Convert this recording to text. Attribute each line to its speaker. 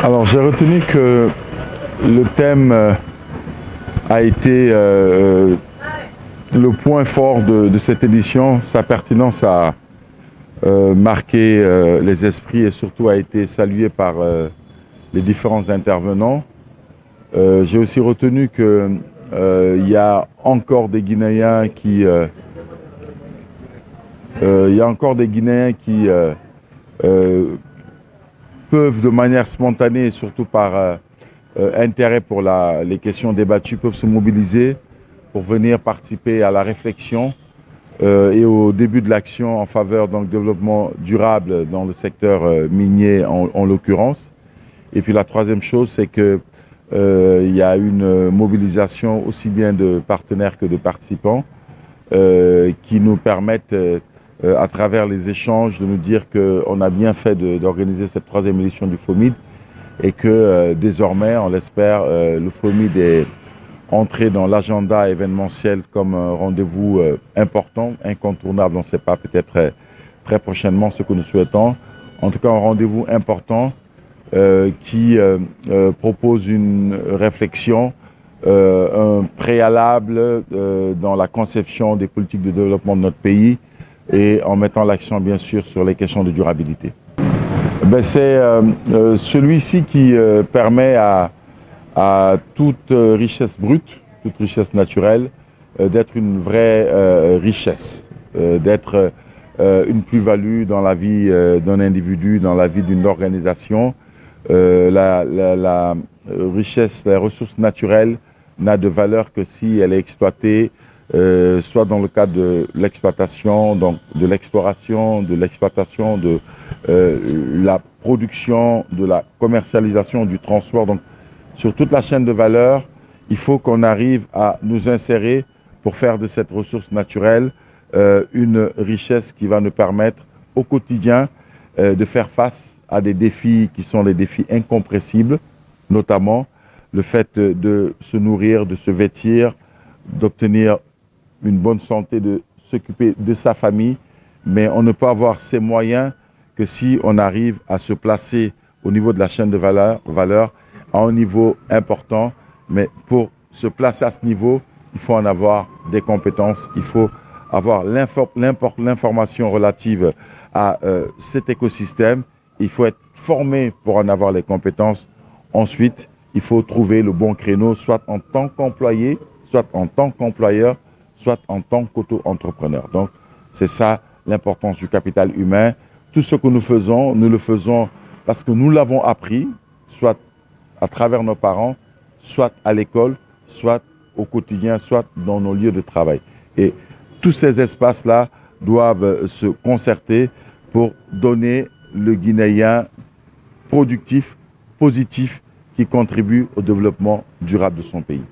Speaker 1: Alors j'ai retenu que le thème a été le point fort de cette édition. Sa pertinence a marqué les esprits et surtout a été salué par les différents intervenants. J'ai aussi retenu qu'il y a encore des Guinéens qui peuvent de manière spontanée et surtout par intérêt pour les questions débattues, peuvent se mobiliser pour venir participer à la réflexion et au début de l'action en faveur du développement durable dans le secteur minier en l'occurrence. Et puis la troisième chose, c'est que il y a une mobilisation aussi bien de partenaires que de participants qui nous permettent à travers les échanges de nous dire qu'on a bien fait d'organiser cette troisième édition du FOMID et que désormais, on l'espère, le FOMID est entré dans l'agenda événementiel comme un rendez-vous important, incontournable. On ne sait pas, peut-être très prochainement ce que nous souhaitons. En tout cas, un rendez-vous important qui propose une réflexion, un préalable dans la conception des politiques de développement de notre pays et en mettant l'accent bien sûr sur les questions de durabilité. C'est celui-ci qui permet à toute richesse brute, toute richesse naturelle, d'être une vraie richesse, d'être une plus-value dans la vie d'un individu, dans la vie d'une organisation. La richesse, la ressource naturelle n'a de valeur que si elle est exploitée, soit dans le cadre de l'exploitation, donc de l'exploration, de l'exploitation, de la production, de la commercialisation, du transport. Donc, sur toute la chaîne de valeur, il faut qu'on arrive à nous insérer pour faire de cette ressource naturelle une richesse qui va nous permettre au quotidien de faire face à des défis qui sont des défis incompressibles, notamment le fait de se nourrir, de se vêtir, d'obtenir une bonne santé, de s'occuper de sa famille, mais on ne peut avoir ces moyens que si on arrive à se placer au niveau de la chaîne de valeur à un niveau important. Mais pour se placer à ce niveau, il faut en avoir des compétences, il faut avoir l'information relative à cet écosystème, il faut être formé pour en avoir les compétences. Ensuite, il faut trouver le bon créneau, soit en tant qu'employé, soit en tant qu'employeur, soit en tant qu'auto-entrepreneur. Donc, c'est ça l'importance du capital humain. Tout ce que nous le faisons parce que nous l'avons appris, soit à travers nos parents, soit à l'école, soit au quotidien, soit dans nos lieux de travail. Et tous ces espaces-là doivent se concerter pour donner le Guinéen productif, positif, qui contribue au développement durable de son pays.